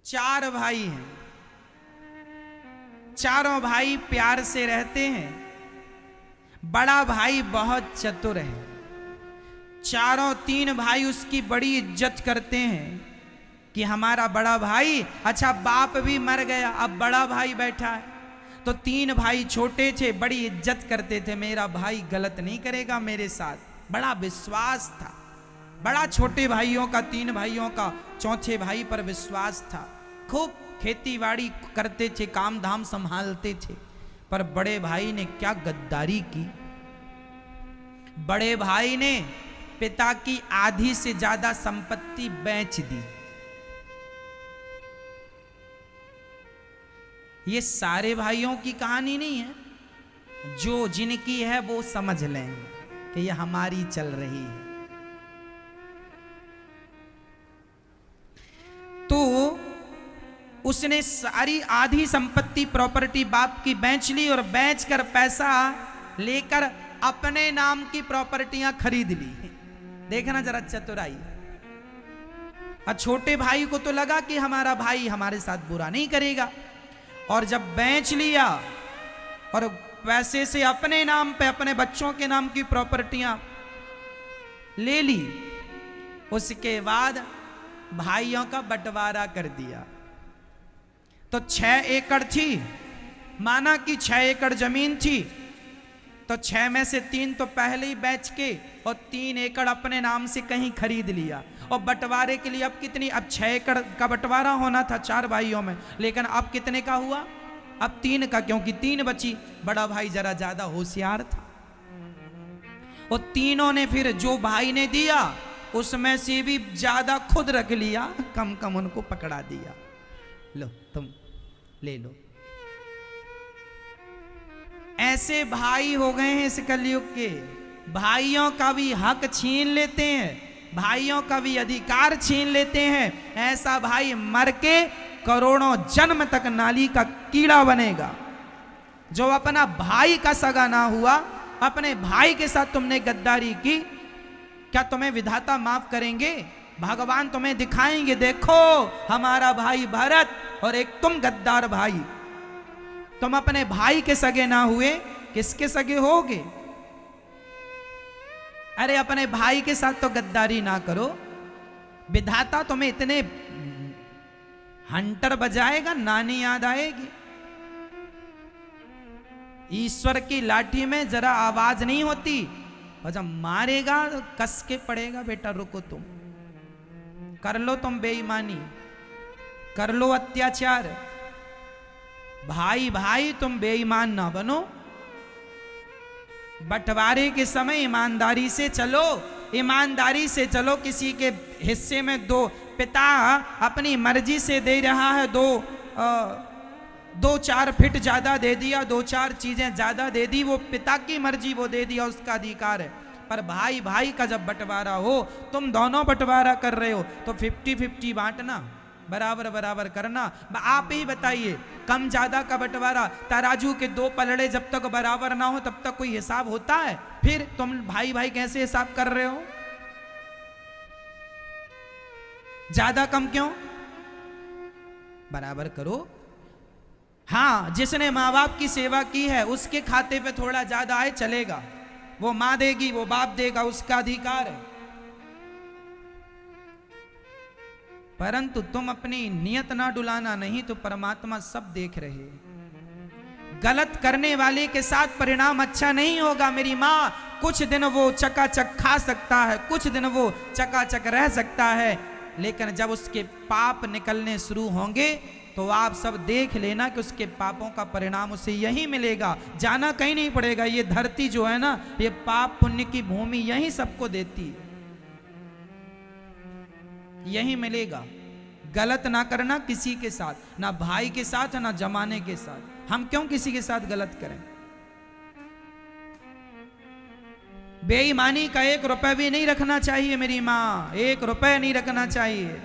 चार भाई हैं, चारों भाई प्यार से रहते हैं। बड़ा भाई बहुत चतुर है। चारों तीन भाई उसकी बड़ी इज्जत करते हैं कि हमारा बड़ा भाई, अच्छा बाप भी मर गया, अब बड़ा भाई बैठा है। तो तीन भाई छोटे थे, बड़ी इज्जत करते थे, मेरा भाई गलत नहीं करेगा मेरे साथ, बड़ा विश्वास था। बड़ा छोटे भाइयों का, तीन भाइयों का चौथे भाई पर विश्वास था। खूब खेती बाड़ी करते थे, काम धाम संभालते थे। पर बड़े भाई ने क्या गद्दारी की। बड़े भाई ने पिता की आधी से ज्यादा संपत्ति बेच दी। ये सारे भाइयों की कहानी नहीं है, जो जिनकी है वो समझ लें कि ये हमारी चल रही है। तो उसने सारी आधी संपत्ति प्रॉपर्टी बाप की बेच ली और बेचकर पैसा लेकर अपने नाम की प्रॉपर्टियां खरीद ली। देखना जरा चतुराई। और छोटे भाई को तो लगा कि हमारा भाई हमारे साथ बुरा नहीं करेगा, और जब बेच लिया और पैसे से अपने नाम पे, अपने बच्चों के नाम की प्रॉपर्टियां ले ली, उसके बाद भाइयों का बंटवारा कर दिया। तो 6 एकड़ थी, माना कि 6 एकड़ जमीन थी, तो 6 में से 3 तो पहले ही बेच के और 3 एकड़ अपने नाम से कहीं खरीद लिया। और बंटवारे के लिए अब कितनी, अब 6 एकड़ का बंटवारा होना था 4 भाइयों में, लेकिन अब कितने का हुआ, अब 3 का, क्योंकि 3 बची। बड़ा भाई जरा ज्यादा होशियार था, और तीनों ने फिर जो भाई ने दिया उसमें से भी ज्यादा खुद रख लिया, कम कम उनको पकड़ा दिया। लो तुम ले लो। ऐसे भाई हो गए हैं इस कलयुग के। भाइयों का भी हक छीन लेते हैं, भाइयों का भी अधिकार छीन लेते हैं। ऐसा भाई मर के करोड़ों जन्म तक नाली का कीड़ा बनेगा। जो अपना भाई का सगा ना हुआ, अपने भाई के साथ तुमने गद्दारी की, क्या तुम्हें विधाता माफ करेंगे? भगवान तुम्हें दिखाएंगे, देखो हमारा भाई भरत और एक तुम गद्दार भाई। तुम अपने भाई के सगे ना हुए, किसके सगे होगे? अरे अपने भाई के साथ तो गद्दारी ना करो। विधाता तुम्हें इतने हंटर बजाएगा, नानी याद आएगी। ईश्वर की लाठी में जरा आवाज नहीं होती, और जब मारेगा तो कस के पड़ेगा। बेटा रुको, तुम कर लो, तुम बेईमानी कर लो, अत्याचार। भाई भाई तुम बेईमान ना बनो। बंटवारे के समय ईमानदारी से चलो, ईमानदारी से चलो। किसी के हिस्से में 2 पिता अपनी मर्जी से दे रहा है, 2-4 फीट ज्यादा दे दिया, 2-4 चीजें ज्यादा दे दी, वो पिता की मर्जी, वो दे दिया, उसका अधिकार है। पर भाई भाई का जब बंटवारा हो, तुम दोनों बंटवारा कर रहे हो, तो 50-50 बांटना, बराबर बराबर करना। आप ही बताइए, कम ज्यादा का बंटवारा, तराजू के 2 पलड़े जब तक बराबर ना हो तब तक कोई हिसाब होता है? फिर तुम भाई भाई कैसे हिसाब कर रहे हो? ज्यादा कम क्यों, बराबर करो। हाँ, जिसने माँ बाप की सेवा की है उसके खाते पे थोड़ा ज्यादा आए चलेगा, वो माँ देगी, वो बाप देगा, उसका अधिकार है। परंतु तुम अपनी नियत ना डुलाना, नहीं तो परमात्मा सब देख रहे। गलत करने वाले के साथ परिणाम अच्छा नहीं होगा मेरी माँ। कुछ दिन वो चकाचक खा सकता है, कुछ दिन वो चकाचक रह सकता है, लेकिन जब उसके पाप निकलने शुरू होंगे तो आप सब देख लेना कि उसके पापों का परिणाम उसे यही मिलेगा, जाना कहीं नहीं पड़ेगा। ये धरती जो है ना, ये पाप पुण्य की भूमि यही सबको देती है, यही मिलेगा। गलत ना करना किसी के साथ, ना भाई के साथ, ना जमाने के साथ। हम क्यों किसी के साथ गलत करें? बेईमानी का 1 रुपए भी नहीं रखना चाहिए मेरी माँ, 1 रुपए नहीं रखना चाहिए।